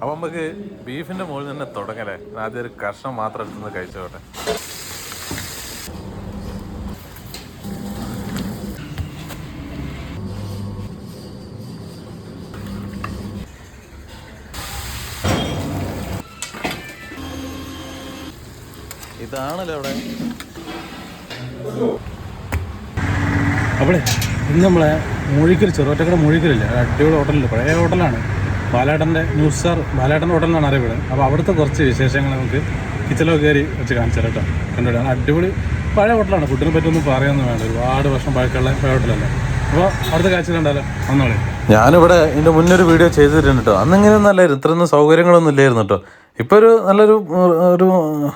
അപ്പം നമുക്ക് ബീഫിൻ്റെ മുകളിൽ തന്നെ തുടങ്ങലേ. ആദ്യം ഒരു കഷ്ണം മാത്രം എടുത്തുനിന്ന് കഴിച്ചോട്ടെ. ഇതാണല്ലോ അവിടെ. അവിടെ ഇന്ന് നമ്മളെ മൂഴിക്കൽ ചെറുവറ്റക്കട മൂഴിക്കലില്ല, അടിപൊളി ഹോട്ടലിൽ, പഴയ ഹോട്ടലാണ്. ബാലേട്ടൻ്റെ ന്യൂസ് സ്റ്റാർ ബാലേട്ടൻ്റെ ഹോട്ടലിനാണ് അറിയപ്പെടുന്നത്. അപ്പോൾ അവിടുത്തെ കുറച്ച് വിശേഷങ്ങൾ നമുക്ക് കിച്ചണിലൊക്കെ കയറി വെച്ച് കാണിച്ചു തരാം കേട്ടോ. കണ്ടിട്ടാണ് അടിപൊളി പഴയ ഹോട്ടലാണ്. ഫുഡിനെ പറ്റിയൊന്നും പറയാനൊന്നും വേണ്ട, ഒരുപാട് വർഷം പഴക്കമുള്ള പഴയ ഹോട്ടലല്ലേ. അപ്പോൾ അവിടുത്തെ കാഴ്ച കണ്ടാലോ വന്നോളെ. ഞാനിവിടെ ഇതിൻ്റെ മുന്നൊരു വീഡിയോ ചെയ്തിട്ടുണ്ട് കേട്ടോ. അന്നിങ്ങനെയൊന്നും അല്ലായിരുന്നു, ഇത്രയൊന്നും സൗകര്യങ്ങളൊന്നും ഇല്ലായിരുന്നു കേട്ടോ. ഇപ്പോൾ ഒരു നല്ലൊരു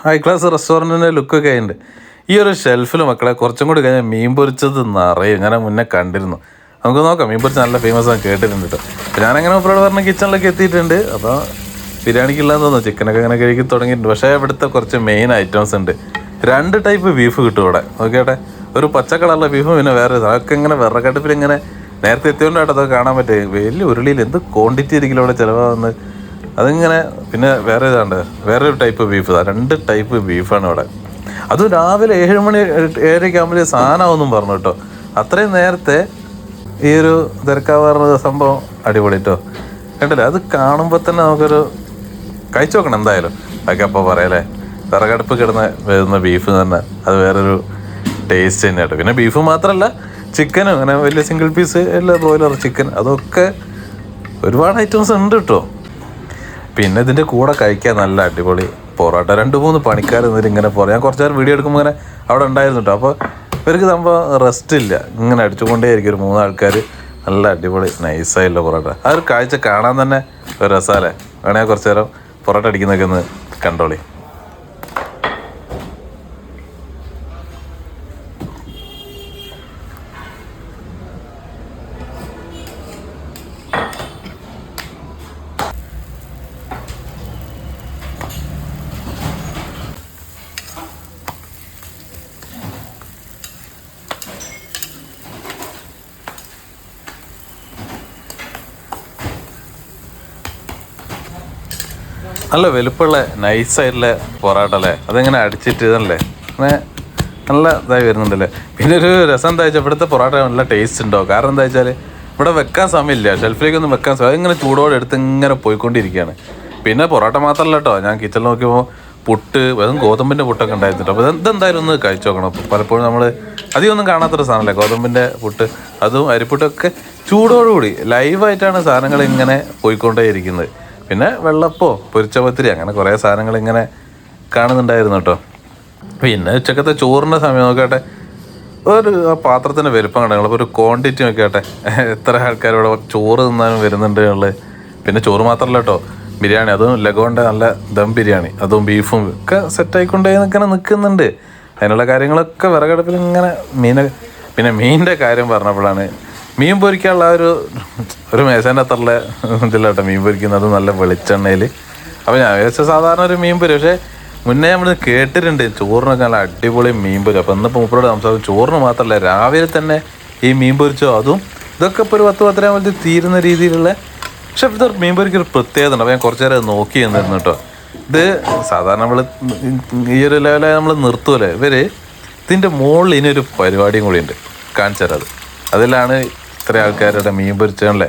ഹൈ ക്ലാസ് റെസ്റ്റോറൻറ്റിൻ്റെ ലുക്കൊക്കെ ആയിട്ടുണ്ട്. ഈ ഒരു ഷെൽഫിൽ മക്കളെ കുറച്ചും കൂടി കഴിഞ്ഞാൽ മീൻ പൊരിച്ചത് നിറയും. ഞാൻ മുന്നേ കണ്ടിരുന്നു. നമുക്ക് നോക്കാം. മീൻ പൊരിച്ച് നല്ല ഫേമസ് ആണ് കേട്ടിട്ടുണ്ട് കേട്ടോ. ഞാനങ്ങനെ ഉപ്പറോട് പറഞ്ഞ കിച്ചണിലൊക്കെ എത്തിയിട്ടുണ്ട്. അപ്പോൾ ബിരിയാണിക്കുള്ളതെന്ന് തോന്നുന്നു, ചിക്കനൊക്കെ അങ്ങനെ കഴിക്കി തുടങ്ങിയിട്ടുണ്ട്. പക്ഷേ ഇവിടുത്തെ കുറച്ച് മെയിൻ ഐറ്റംസ് ഉണ്ട്. 2 ടൈപ്പ് ബീഫ് കിട്ടും ഇവിടെ. നോക്കിയാട്ടെ, ഒരു പച്ച കളറുള്ള ബീഫും പിന്നെ വേറെ അതൊക്കെ ഇങ്ങനെ വിറകടുപ്പിൽ ഇങ്ങനെ നേരത്തെ എത്തിയോണ്ടായിട്ട് അതൊക്കെ കാണാൻ പറ്റും. വലിയ ഉരുളിയിൽ എന്ത് ക്വാണ്ടിറ്റി ആയിരിക്കും ഇവിടെ ചിലവാകുന്നത്. അതിങ്ങനെ പിന്നെ വേറെ ഇതാണ്ട് വേറൊരു ടൈപ്പ് ബീഫ്. 2 ടൈപ്പ് ബീഫാണ് ഇവിടെ. അതും രാവിലെ 7 മണി 7:30 ആകുമ്പോൾ സാധനമാവെന്നും പറഞ്ഞു കേട്ടോ. അത്രയും നേരത്തെ ഈ ഒരു തിരക്കാവാറുള്ള സംഭവം അടിപൊളി കേട്ടോ. കണ്ടില്ലേ, അത് കാണുമ്പോൾ തന്നെ നമുക്കൊരു കഴിച്ചു നോക്കണം എന്തായാലും. അതൊക്കെ അപ്പോൾ പറയല്ലേ, വിറകടുപ്പ് കിടന്ന് വരുന്ന ബീഫ് തന്നെ അത് വേറൊരു ടേസ്റ്റ് തന്നെ കേട്ടോ. പിന്നെ ബീഫ് മാത്രമല്ല, ചിക്കനും അങ്ങനെ വലിയ സിംഗിൾ പീസ് എല്ലാ ബ്രോയിലർ ചിക്കൻ അതൊക്കെ ഒരുപാട് ഐറ്റംസ് ഉണ്ട് കേട്ടോ. പിന്നെ ഇതിൻ്റെ കൂടെ കഴിക്കാൻ നല്ല അടിപൊളി പൊറോട്ട. 2-3 പണിക്കാർ എന്നിട്ട് ഇങ്ങനെ ഞാൻ കുറച്ച് നേരം വീഡിയോ എടുക്കുമ്പോൾ ഇങ്ങനെ അവിടെ ഉണ്ടായിരുന്നു കേട്ടോ. അപ്പോൾ ഇവർക്ക് സംഭവം റെസ്റ്റ് ഇല്ല, ഇങ്ങനെ അടിച്ചുകൊണ്ടേയിരിക്കും. ഒരു 3 ആൾക്കാർ നല്ല അടിപൊളി നൈസായിട്ടുള്ള പൊറോട്ട. ആ ഒരു കാഴ്ച കാണാൻ തന്നെ ഒരു രസമല്ലേ. വേണമെങ്കിൽ കുറച്ച് നേരം പൊറോട്ട അടിക്കുന്നൊക്കെ ഒന്ന് കണ്ടോളി. നല്ല വലുപ്പമുള്ള നൈസായിട്ടുള്ള പൊറോട്ട അല്ലേ. അതെങ്ങനെ അടിച്ചിട്ട് ഇതല്ലേ അങ്ങനെ നല്ല ഇതായി വരുന്നുണ്ടല്ലേ. പിന്നെ ഒരു രസം എന്താ വെച്ചാൽ ഇവിടുത്തെ പൊറോട്ട നല്ല ടേസ്റ്റ് ഉണ്ടാവും. കാരണം എന്താ വെച്ചാൽ ഇവിടെ വെക്കാൻ സമയമില്ല, ഷെൽഫിലേക്കൊന്നും വെക്കാൻ സമയം. ഇങ്ങനെ ചൂടോടെ എടുത്ത് ഇങ്ങനെ പോയിക്കൊണ്ടിരിക്കുകയാണ്. പിന്നെ പൊറോട്ട മാത്രമല്ല കേട്ടോ, ഞാൻ കിച്ചണിൽ നോക്കിയപ്പോൾ പുട്ട്, അതും ഗോതമ്പിൻ്റെ പുട്ടൊക്കെ ഉണ്ടായിരുന്നു. അപ്പോൾ ഇതെന്തായാലും ഒന്ന് കഴിച്ചു നോക്കണം. പലപ്പോഴും നമ്മൾ അധികമൊന്നും കാണാത്തൊരു സാധനമല്ലേ ഗോതമ്പിൻ്റെ പുട്ട്, അതും അരിപ്പുട്ടൊക്കെ ചൂടോടുകൂടി ലൈവായിട്ടാണ് സാധനങ്ങൾ ഇങ്ങനെ പോയിക്കൊണ്ടേ ഇരിക്കുന്നത്. പിന്നെ വെള്ളപ്പോ പൊരിച്ച പത്തിരി അങ്ങനെ കുറേ സാധനങ്ങൾ ഇങ്ങനെ കാണുന്നുണ്ടായിരുന്നു കേട്ടോ. പിന്നെ ഉച്ചക്കത്തെ ചോറിൻ്റെ സമയം നോക്കട്ടെ, ഒരു പാത്രത്തിൻ്റെ വലുപ്പം കണ്ടങ്ങൾ. അപ്പോൾ ഒരു ക്വാണ്ടിറ്റി നോക്കിയാട്ടെ, എത്ര ആൾക്കാർ ഇവിടെ ചോറ് തിന്നാനും വരുന്നുണ്ട് എന്നുള്ളത്. പിന്നെ ചോറ് മാത്രമല്ല കേട്ടോ, ബിരിയാണി, അതും ലഗോൻ്റെ നല്ല ദം ബിരിയാണി, അതും ബീഫും ഒക്കെ സെറ്റായിക്കൊണ്ടേ ഇങ്ങനെ നിൽക്കുന്നുണ്ട്. അതിനുള്ള കാര്യങ്ങളൊക്കെ വിറകടുപ്പിൽ ഇങ്ങനെ പിന്നെ മീനിൻ്റെ കാര്യം പറഞ്ഞപ്പോഴാണ് മീൻ പൊരിക്കാനുള്ള ഒരു മേശേൻ്റെ അത്രയുള്ള ഇതില്ല കേട്ടോ മീൻ പൊരിക്കുന്നത്, നല്ല വെളിച്ചെണ്ണയിൽ. അപ്പോൾ ഞാൻ വിചാരിച്ച സാധാരണ ഒരു മീൻ പൊരി, പക്ഷേ മുന്നേ നമ്മൾ കേട്ടിട്ടുണ്ട് ചോറിനൊക്കെ നല്ല അടിപൊളി മീൻ പൊരി. അപ്പോൾ ഇന്നിപ്പോൾ മൂപ്പരോട് സംസാരിക്കും, ചോറിന് മാത്രമല്ല രാവിലെ തന്നെ ഈ മീൻ പൊരിച്ചോ അതും ഇതൊക്കെ ഇപ്പോൾ ഒരു 10-10 ആകുമ്പോഴത്തേക്ക് തീരുന്ന രീതിയിലുള്ള. പക്ഷേ ഇത് മീൻ പൊരിക്കൊരു പ്രത്യേകത ഉണ്ട്. അപ്പോൾ ഞാൻ കുറച്ച് നേരം നോക്കി നിന്നിരുന്നു കേട്ടോ. ഇത് സാധാരണ നമ്മൾ ഈ ഒരു ലെവലായി നമ്മൾ നിർത്തുമല്ലേ, ഇവർ ഇതിൻ്റെ മുകളിൽ ഇനിയൊരു പരിപാടിയും കൂടി ഉണ്ട്, കാണിച്ചു തരാം. അതിലാണ് ഇത്ര ആൾക്കാരുടെ മീൻ പൊരിച്ചല്ലേ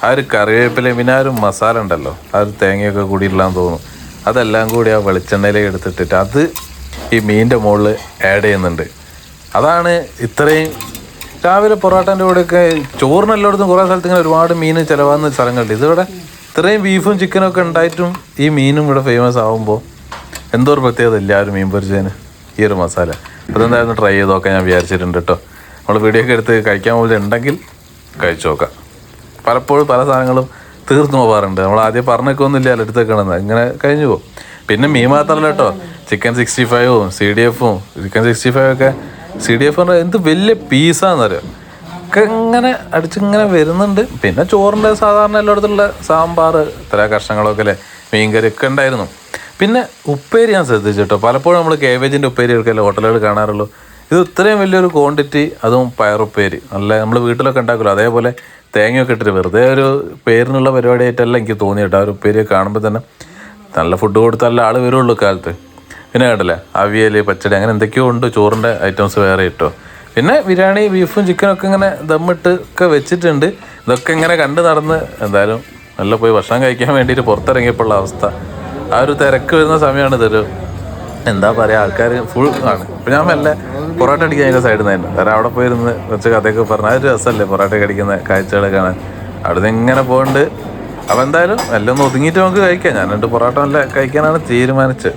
ആ ഒരു കറിവേപ്പില, പിന്നെ ആ ഒരു മസാല ഉണ്ടല്ലോ, ആ ഒരു തേങ്ങയൊക്കെ കൂടിയിട്ടില്ലാന്ന് തോന്നുന്നു. അതെല്ലാം കൂടി ആ വെളിച്ചെണ്ണയിലേക്ക് എടുത്തിട്ടിട്ട് അത് ഈ മീനിൻ്റെ മുകളിൽ ആഡ് ചെയ്യുന്നുണ്ട്. അതാണ് ഇത്രയും രാവിലെ പൊറോട്ടൻ്റെ കൂടെയൊക്കെ ചോറിനെല്ലായിടത്തും കുറേ സ്ഥലത്ത് ഇങ്ങനെ ഒരുപാട് മീൻ ചിലവാകുന്ന സ്ഥലങ്ങളുണ്ട്. ഇതിവിടെ ഇത്രയും ബീഫും ചിക്കനും ഒക്കെ ഉണ്ടായിട്ടും ഈ മീനും ഇവിടെ ഫേമസ് ആകുമ്പോൾ എന്തോ ഒരു പ്രത്യേകത ഇല്ല ആ ഒരു മീൻ പൊരിച്ചതിന് ഈ ഒരു മസാല. അതെന്തായാലും ട്രൈ ചെയ്ത് നോക്കാൻ ഞാൻ വിചാരിച്ചിട്ടുണ്ട് കേട്ടോ. നമ്മൾ വീഡിയോ ഒക്കെ എടുത്ത് കഴിക്കാൻ പോലെ ഉണ്ടെങ്കിൽ കഴിച്ചു നോക്കാം. പലപ്പോഴും പല സാധനങ്ങളും തീർന്നു പോകാറുണ്ട്. നമ്മൾ ആദ്യം പറഞ്ഞൊക്കെ എടുത്തേക്കണമെന്ന് ഇങ്ങനെ കഴിഞ്ഞു പോകും. പിന്നെ മീൻ മാത്രമല്ല കേട്ടോ, ചിക്കൻ 65ഉം CDFും ചിക്കൻ 65 ഒക്കെ CDF പറഞ്ഞാൽ എന്ത് വലിയ പീസാണെന്നറിയാം ഒക്കെ ഇങ്ങനെ അടിച്ചിങ്ങനെ വരുന്നുണ്ട്. പിന്നെ ചോറിൻ്റെ സാധാരണ എല്ലായിടത്തുള്ള സാമ്പാർ ഇത്ര കഷ്ണങ്ങളൊക്കെ അല്ലേ, മീൻകറി ഒക്കെ ഉണ്ടായിരുന്നു. പിന്നെ ഉപ്പേരി ഞാൻ ശ്രദ്ധിച്ചു കേട്ടോ. പലപ്പോഴും നമ്മൾ കേബേജിൻ്റെ ഉപ്പേരി ഒക്കെ അല്ലേ ഹോട്ടലുകൾ കാണാറുള്ളൂ. ഇത് ഇത്രയും വലിയൊരു ക്വാണ്ടിറ്റി, അതും പയറുപ്പേരി നല്ല നമ്മൾ വീട്ടിലൊക്കെ ഉണ്ടാക്കുമല്ലോ അതേപോലെ തേങ്ങയൊക്കെ ഇട്ടിട്ട് വെറുതെ ഒരു പേരിനുള്ള പരിപാടിയായിട്ടല്ല എനിക്ക് തോന്നി കേട്ടോ. ആ ഒരു ഉപ്പേരിയൊക്കെ കാണുമ്പോൾ തന്നെ നല്ല ഫുഡ് കൊടുത്താലേ ആൾ വരുള്ളൂ കാലത്ത്. പിന്നെ കേട്ടില്ല അവിയൽ, പച്ചടി അങ്ങനെ എന്തൊക്കെയോ ഉണ്ട്. ചോറിൻ്റെ ഐറ്റംസ് വേറെ ഇട്ടോ. പിന്നെ ബിരിയാണി, ബീഫും ചിക്കനൊക്കെ ഇങ്ങനെ ദമ്മിട്ട് ഒക്കെ വെച്ചിട്ടുണ്ട്. ഇതൊക്കെ ഇങ്ങനെ കണ്ട് നടന്ന് എന്തായാലും നല്ല പോയി ഭക്ഷണം കഴിക്കാൻ വേണ്ടിയിട്ട് പുറത്തിറങ്ങിയപ്പോഴുള്ള അവസ്ഥ. ആ ഒരു തിരക്ക് വരുന്ന സമയമാണ് ഇതൊരു എന്താ പറയുക, ആൾക്കാർ ഫുൾ ആണ്. അപ്പോൾ ഞാൻ മെല്ലെ പൊറോട്ട അടിക്കാൻ അതിൻ്റെ സൈഡിൽ നിന്നായിരുന്നു. കാരണം അവിടെ പോയിരുന്ന് കുറച്ച് കഥയൊക്കെ പറഞ്ഞാൽ അതൊരു രസമല്ലേ പൊറോട്ട അടിക്കുന്ന കാഴ്ചകൾ കാണാൻ. അവിടെ നിന്ന് ഇങ്ങനെ പോകുന്നുണ്ട്. അപ്പോൾ എന്തായാലും എല്ലാം ഒന്ന് ഒതുങ്ങിയിട്ട് നമുക്ക് കഴിക്കാം. ഞാൻ 2 പൊറോട്ട നല്ല കഴിക്കാനാണ് തീരുമാനിച്ചത്.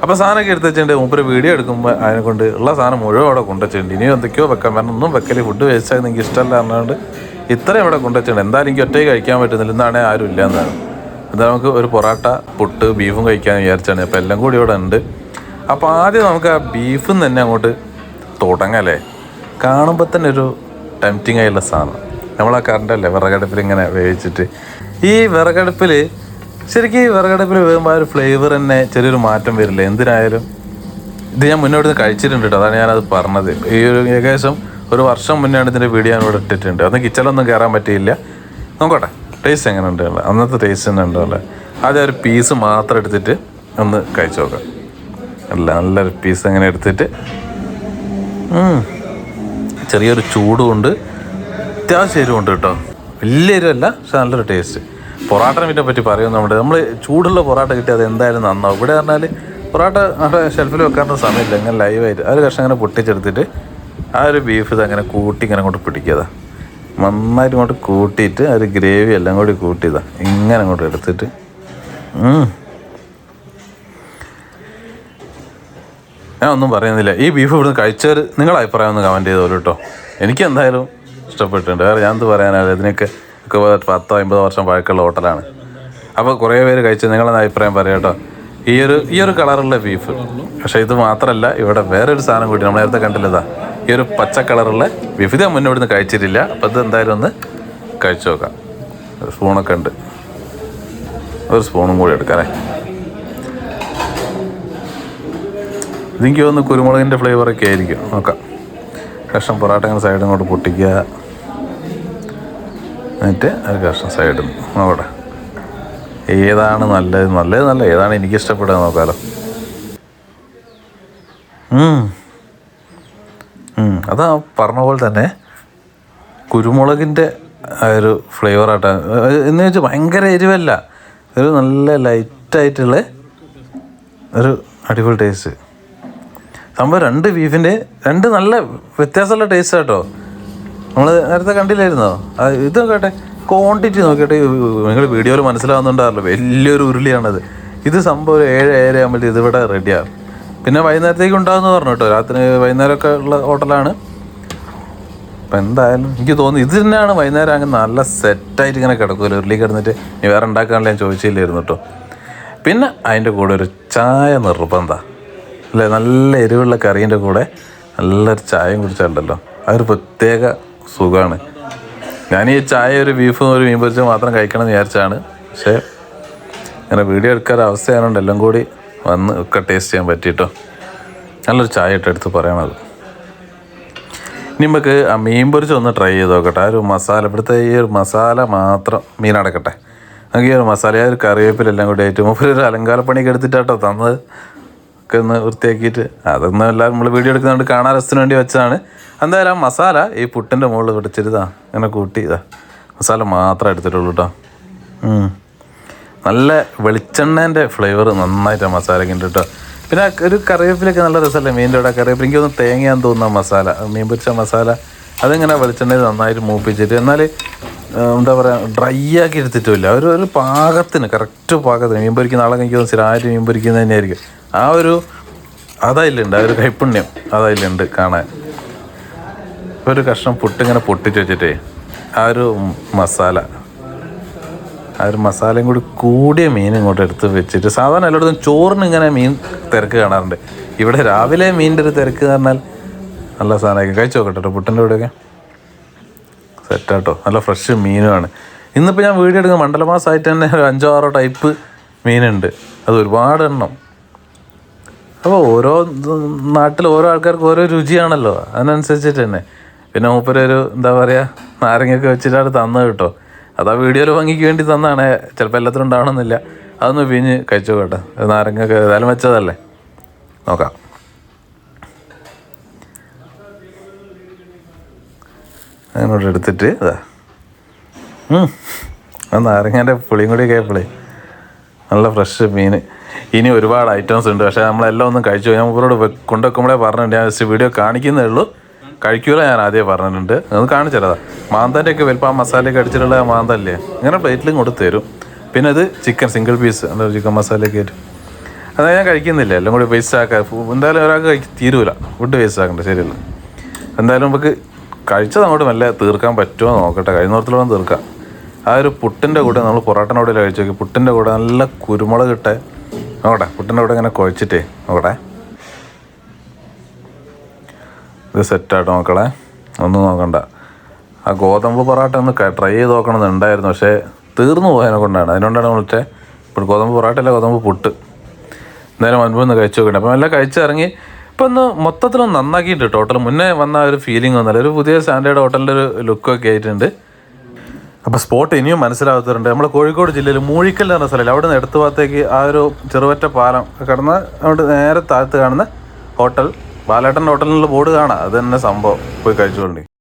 അപ്പോൾ സാധനമൊക്കെ എടുത്ത് വെച്ചിട്ടുണ്ട്. മൂപ്പര് വീഡിയോ എടുക്കുമ്പോൾ അതിനെ കൊണ്ട് ഉള്ള സാധനം മുഴുവൻ അവിടെ കൊണ്ടുവച്ചിട്ടുണ്ട്. ഇനിയും എന്തൊക്കെയോ വെക്കാൻ കാരണം ഒന്നും വെക്കല് ഫുഡ് വേസ്റ്റ് ആകുന്ന എനിക്ക് ഇഷ്ടമല്ല പറഞ്ഞുകൊണ്ട് ഇത്രയും ഇവിടെ കൊണ്ടുവച്ചിട്ടുണ്ട്. എന്തായാലും എനിക്ക് ഒറ്റയ്ക്ക് കഴിക്കാൻ പറ്റുന്നില്ല, എന്നാണേ ആരും ഇല്ല എന്നാണ്. എന്തായാലും നമുക്ക് ഒരു പൊറോട്ട, പുട്ട്, ബീഫും കഴിക്കാമെന്ന് വിചാരിച്ചാണ്. അപ്പോൾ എല്ലാം കൂടി ഇവിടെ ഉണ്ട്. അപ്പോൾ ആദ്യം നമുക്ക് ആ ബീഫിൽ നിന്ന് തന്നെ അങ്ങോട്ട് തുടങ്ങല്ലേ. കാണുമ്പോൾ തന്നെ ഒരു ടെംപ്റ്റിംഗ് ആയുള്ള സാധനം. നമ്മളാ കറണ്ടല്ലേ വിറകടുപ്പിൽ ഇങ്ങനെ വേവിച്ചിട്ട്, ഈ വിറകടുപ്പിൽ ശരിക്കും ഈ വിറകടുപ്പിൽ വേകുമ്പോൾ ആ ഒരു ഫ്ലേവർ തന്നെ ചെറിയൊരു മാറ്റം വരില്ല എന്തിനായാലും. ഇത് ഞാൻ മുന്നോട്ട് കഴിച്ചിട്ടുണ്ട് കേട്ടോ, അതാണ് ഞാനത് പറഞ്ഞത്. ഈ ഒരു ഏകദേശം 1 വർഷം മുന്നെയാണ് ഇതിൻ്റെ വീഡിയോ ഞാൻ ഇവിടെ ഇട്ടിട്ടുണ്ട്. അന്ന് കിച്ചണിലൊന്നും കയറാൻ പറ്റിയില്ല. നോക്കട്ടെ ടേസ്റ്റ് എങ്ങനെ ഉണ്ട്, അന്നത്തെ ടേസ്റ്റ് തന്നെ ഉണ്ടല്ലേ. ആദ്യം ഒരു പീസ് മാത്രം എടുത്തിട്ട് ഒന്ന് കഴിച്ചു നോക്കാം. നല്ലൊരു പീസ് അങ്ങനെ എടുത്തിട്ട് ചെറിയൊരു ചൂടുമുണ്ട്, അത്യാവശ്യം എരിവുണ്ട് കേട്ടോ. വലിയ എരിവല്ല, പക്ഷെ നല്ലൊരു ടേസ്റ്റ്. പൊറോട്ടനെ പറ്റി പറയുമ്പോൾ നമ്മൾ ചൂടുള്ള പൊറോട്ട കിട്ടി അത് എന്തായാലും നന്നാവും. ഇവിടെ പറഞ്ഞാൽ പൊറോട്ട അവിടെ ഷെൽഫിൽ വെക്കാനുള്ള സമയമില്ല. ഇങ്ങനെ ലൈവായിട്ട് ആ ഒരു കഷ്ണം അങ്ങനെ പൊട്ടിച്ചെടുത്തിട്ട് ആ ഒരു ബീഫ് ഇതങ്ങനെ കൂട്ടി ഇങ്ങനെ അങ്ങോട്ട് പിടിക്കുക. നന്നായിട്ട് ഇങ്ങോട്ട് കൂട്ടിയിട്ട് ആ ഒരു ഗ്രേവി എല്ലാം കൂടി കൂട്ടിയതാ ഇങ്ങനെ അങ്ങോട്ട് എടുത്തിട്ട് ഞാൻ ഒന്നും പറയുന്നില്ല. ഈ ബീഫ് ഇവിടുന്ന് കഴിച്ചവർ നിങ്ങളുടെ അഭിപ്രായം ഒന്ന് കമൻറ്റ് ചെയ്തോളൂ കേട്ടോ. എനിക്ക് എന്തായാലും ഇഷ്ടപ്പെട്ടിട്ടുണ്ട്. വേറെ ഞാൻ എന്ത് പറയാനാണ്, ഇതിനൊക്കെ 10-50 വർഷം പഴക്കമുള്ള ഹോട്ടലാണ്. അപ്പോൾ കുറേ പേര് കഴിച്ച് നിങ്ങളെന്ന അഭിപ്രായം പറയാം കേട്ടോ. ഈ ഒരു കളറുള്ള ബീഫ്. പക്ഷേ ഇത് മാത്രമല്ല, ഇവിടെ വേറൊരു സാധനം കൂടി നമ്മൾ നേരത്തെ കണ്ടില്ലതാ, ഈ ഒരു പച്ച കളറുള്ള ബീഫ്. ഇത് ഞാൻ മുന്നേ ഇവിടുന്ന് കഴിച്ചിട്ടില്ല. അപ്പോൾ ഇത് എന്തായാലും ഒന്ന് കഴിച്ചു നോക്കാം. സ്പൂണൊക്കെ ഉണ്ട്, ഒരു സ്പൂണും കൂടി എടുക്കാറേ. ഇതെനിക്ക് തോന്നുന്നു കുരുമുളകിൻ്റെ ഫ്ലേവറൊക്കെ ആയിരിക്കും. നോക്കാം. കഷ്ണം പൊറോട്ട ഇങ്ങനെ സൈഡിൽ ഇങ്ങോട്ട് പൊട്ടിക്കുക, എന്നിട്ട് ഒരു കഷ്ണം സൈഡിൽ നോക്കട്ടെ ഏതാണ് നല്ലത് ഏതാണ് എനിക്കിഷ്ടപ്പെടുക നോക്കാമല്ലോ. അതാ പറഞ്ഞ പോലെ തന്നെ കുരുമുളകിൻ്റെ ആ ഒരു ഫ്ലേവറായിട്ടാണ് എന്ന് വെച്ചാൽ ഭയങ്കര എരിവല്ല, ഒരു നല്ല ലൈറ്റായിട്ടുള്ള ഒരു അടിപൊളി ടേസ്റ്റ് സംഭവം. 2 ബീഫിൻ്റെ 2 നല്ല വ്യത്യാസമുള്ള ടേസ്റ്റ് കേട്ടോ. നമ്മൾ നേരത്തെ കണ്ടില്ലായിരുന്നോ? ഇത് നോക്കട്ടെ, ക്വാണ്ടിറ്റി നോക്കിയിട്ട് നിങ്ങൾ വീഡിയോയിൽ മനസ്സിലാവുന്നുണ്ടാവല്ലോ. വലിയൊരു ഉരുളിയാണത്. ഇത് സംഭവം ഒരു 7-7 ആകുമ്പോൾ ഇതിവിടെ റെഡിയാകും. പിന്നെ വൈകുന്നേരത്തേക്ക് ഉണ്ടാകുമെന്ന് പറഞ്ഞു കേട്ടോ. രാത്രി വൈകുന്നേരമൊക്കെ ഉള്ള ഹോട്ടലാണ്. അപ്പം എന്തായാലും എനിക്ക് തോന്നുന്നു ഇത് തന്നെയാണ് വൈകുന്നേരം അങ്ങനെ നല്ല സെറ്റായിട്ട് ഇങ്ങനെ കിടക്കുമല്ലോ. ഉരുളി കിടന്നിട്ട് നീ വേറെ ഉണ്ടാക്കാനുള്ള ഞാൻ ചോദിച്ചില്ലായിരുന്നു കേട്ടോ. പിന്നെ അതിൻ്റെ കൂടെ ഒരു ചായ നിർബന്ധമാണ് അല്ലേ. നല്ല എരിവുള്ള കറീൻ്റെ കൂടെ നല്ലൊരു ചായയും കുടിച്ചാലുണ്ടല്ലോ അതൊരു പ്രത്യേക സുഖമാണ്. ഞാൻ ഈ ചായ ഒരു ബീഫും ഒരു മീൻ പൊരിച്ചും മാത്രം കഴിക്കണം എന്ന് വിചാരിച്ചാണ്. പക്ഷേ ഇങ്ങനെ വീഡിയോ എടുക്കാൻ അവസ്ഥയായതുകൊണ്ട് എല്ലാം കൂടി വന്ന് ഒക്കെ ടേസ്റ്റ് ചെയ്യാൻ പറ്റിയിട്ടോ. നല്ലൊരു ചായ ഇട്ട് എടുത്ത് പറയണത്. ഇനി നമുക്ക് ആ മീൻ പൊരിച്ച് ഒന്ന് ട്രൈ ചെയ്ത് നോക്കട്ടെ. ആ ഒരു മസാല, ഇവിടുത്തെ ഈ ഒരു മസാല മാത്രം മീൻ അടക്കട്ടെ. നമുക്ക് ഈ ഒരു മസാല, ആ ഒരു കറിവേപ്പിലെല്ലാം കൂടി ആയിട്ട് ഒരു അലങ്കാരപ്പണിയൊക്കെ എടുത്തിട്ടാട്ടോ തന്നത്. ഒക്കെ ഒന്ന് വൃത്തിയാക്കിയിട്ട് അതൊന്നും എല്ലാവരും നമ്മൾ വീഡിയോ എടുക്കുന്നതുകൊണ്ട് കാണാൻ രസത്തിന് വേണ്ടി വെച്ചതാണ്. എന്തായാലും ആ മസാല ഈ പുട്ടിൻ്റെ മുകളിൽ പിടിച്ചിരുതാ ഇങ്ങനെ കൂട്ടി ഇതാ മസാല മാത്രമേ എടുത്തിട്ടുള്ളൂ കേട്ടോ. നല്ല വെളിച്ചെണ്ണേൻ്റെ ഫ്ലേവർ നന്നായിട്ട് ആ മസാലയ്ക്ക് ഉണ്ട് കേട്ടോ. പിന്നെ ഒരു കറിവേപ്പിലൊക്കെ നല്ല രസമല്ലേ മീനിൻ്റെ ഇവിടെ കറിവേപ്പില. എനിക്കൊന്ന് തേങ്ങയാന്ന് തോന്നുന്ന മസാല, മീൻ പൊരിച്ച മസാല അതിങ്ങനെ വെളിച്ചെണ്ണയിൽ നന്നായിട്ട് മൂപ്പിച്ചിട്ട്, എന്നാൽ എന്താ പറയുക ഡ്രൈ ആക്കി എടുത്തിട്ടുമില്ല. ഒരു പാകത്തിന്, കറക്റ്റ് പാകത്തിന് മീൻ പൊരിക്കുന്ന ആളെ എനിക്ക് തോന്നുന്നു സ്ഥിരമായിട്ട് മീൻ പൊരിക്കുന്നത് തന്നെയായിരിക്കും. ആ ഒരു അതതിലുണ്ട്, ആ ഒരു കൈപ്പുണ്യം അതതിലുണ്ട് കാണാൻ. ഒരു കഷ്ണം പുട്ടിങ്ങനെ പൊട്ടിച്ച് വെച്ചിട്ടേ ആ ഒരു മസാലയും കൂടി കൂടിയ മീൻ ഇങ്ങോട്ട് എടുത്ത് വെച്ചിട്ട്, സാധാരണ എല്ലായിടത്തും ചോറിന് ഇങ്ങനെ മീൻ തിരക്ക് കാണാറുണ്ട്. ഇവിടെ രാവിലെ മീനിൻ്റെ ഒരു തിരക്ക് പറഞ്ഞാൽ നല്ല സാധനമായിരിക്കും. കഴിച്ചു നോക്കട്ടെ പുട്ടിൻ്റെ കൂടെയൊക്കെ സെറ്റാട്ടോ. നല്ല ഫ്രഷ് മീനുമാണ്. ഇന്നിപ്പോൾ ഞാൻ വീഡിയോ എടുക്കുന്ന മണ്ഡലമാസമായിട്ട് തന്നെ ഒരു 5-6 ടൈപ്പ് മീനുണ്ട്. അത് ഒരുപാട് എണ്ണം. അപ്പോൾ ഓരോ നാട്ടിൽ ഓരോ ആൾക്കാർക്ക് ഓരോ രുചിയാണല്ലോ, അതിനനുസരിച്ചിട്ട് തന്നെ. പിന്നെ മൂപ്പരൊരു എന്താ പറയുക നാരങ്ങയൊക്കെ വെച്ചിട്ടാണ് തന്നത് കേട്ടോ. അത് ആ വീഡിയോയിൽ ഭംഗിക്ക് വേണ്ടി തന്നാണ്, ചിലപ്പോൾ എല്ലാത്തിനും ഉണ്ടാവണമെന്നില്ല. അതൊന്ന് പിഞ്ഞ് കഴിച്ചു കേട്ടോ. നാരങ്ങയൊക്കെ ഏതായാലും വെച്ചതല്ലേ, നോക്കാം. അങ്ങോട്ട് എടുത്തിട്ട് ഇതാ ആ നാരങ്ങേൻ്റെ പുളിയും കൂടി കേൾപ്പളേ നല്ല ഫ്രഷ് മീൻ. ഇനി ഒരുപാട് ഐറ്റംസ് ഉണ്ട്, പക്ഷേ നമ്മളെല്ലാം ഒന്നും കഴിച്ചു. ഞാൻ ഇവരോട് കൊണ്ടുവെക്കുമ്പോഴേ പറഞ്ഞിട്ടുണ്ട്, ഞാൻ ജസ്റ്റ് വീഡിയോ കാണിക്കുന്നേ ഉള്ളൂ, കഴിക്കൂല ഞാൻ ആദ്യമേ പറഞ്ഞിട്ടുണ്ട്. അത് കാണിച്ചതാ മാന്തൻ്റെ ഒക്കെ വലിപ്പം ആ മസാലയൊക്കെ അടിച്ചിട്ടുള്ള ആ മാന്തല്ലേ, ഇങ്ങനെ പ്ലേറ്റിലും കൊടുത്ത് തരും. പിന്നെ അത് ചിക്കൻ സിംഗിൾ പീസ് എന്താ ചിക്കൻ മസാലയൊക്കെ ആയിട്ട്, അതായത് ഞാൻ കഴിക്കുന്നില്ല, എല്ലാം കൂടി വേസ്റ്റ് ആക്കാൻ. എന്തായാലും ഒരാൾക്ക് തീരൂല, ഫുഡ് വേസ്റ്റ് ആക്കണ്ട, ശരിയല്ല. എന്തായാലും നമുക്ക് കഴിച്ചത് അങ്ങോട്ട് മെല്ലെ തീർക്കാൻ പറ്റുമോ നോക്കട്ടെ, കഴിയുന്നിടത്തോളം തീർക്കാം. ആ ഒരു പുട്ടിൻ്റെ കൂടെ നമ്മൾ പൊറോട്ടൻ്റെ കൂടെ കഴിച്ചു നോക്കി, പുട്ടിൻ്റെ കൂടെ നല്ല കുരുമുളക് ഇട്ടേ നോക്കട്ടെ, പുട്ടിൻ്റെ കൂടെ ഇങ്ങനെ കുഴച്ചിട്ടേ നോക്കട്ടെ. ഇത് സെറ്റായിട്ട് നോക്കളെ, ഒന്നും നോക്കണ്ട. ആ ഗോതമ്പ് പൊറോട്ട ഒന്ന് ട്രൈ ചെയ്ത് നോക്കണമെന്നുണ്ടായിരുന്നു, പക്ഷേ തീർന്നു പോയതിനെ കൊണ്ടാണ്, അതിനോണ്ടാണ് വിളിച്ചത്. ഇപ്പോൾ ഗോതമ്പ് പൊറോട്ട അല്ല, ഗോതമ്പ് പുട്ട്. എന്തായാലും മുൻപ് ഒന്ന് കഴിച്ചു നോക്കണ്ടേ. അപ്പം എല്ലാം കഴിച്ചിറങ്ങി ഇപ്പം ഒന്ന് മൊത്തത്തിലൊന്ന് നന്നാക്കിയിട്ട് ടോട്ടൽ. മുന്നേ വന്ന ഒരു ഫീലിംഗ് ഒന്നുമല്ല, ഒരു പുതിയ സ്റ്റാൻഡേർഡ് ഹോട്ടലിൻ്റെ ഒരു ലുക്കൊക്കെ ആയിട്ടുണ്ട്. അപ്പോൾ സ്പോട്ട് ഇനിയും മനസ്സിലാവാത്തവരുണ്ട്. നമ്മൾ കോഴിക്കോട് ജില്ലയിൽ മൂഴിക്കൽ എന്ന് പറഞ്ഞ സ്ഥലമില്ല, അവിടെ നിന്ന് എടുത്ത ഭാഗത്തേക്ക് ആ ഒരു ചെറുവറ്റ പാലം കടന്ന് അവിടെ നേരെ താഴത്ത് കാണുന്ന ഹോട്ടൽ ബാലേട്ടൻ്റെ ഹോട്ടലിനുള്ള ബോർഡ് കാണാം, അത് തന്നെ സംഭവം. പോയി കഴിച്ചുകൊണ്ട്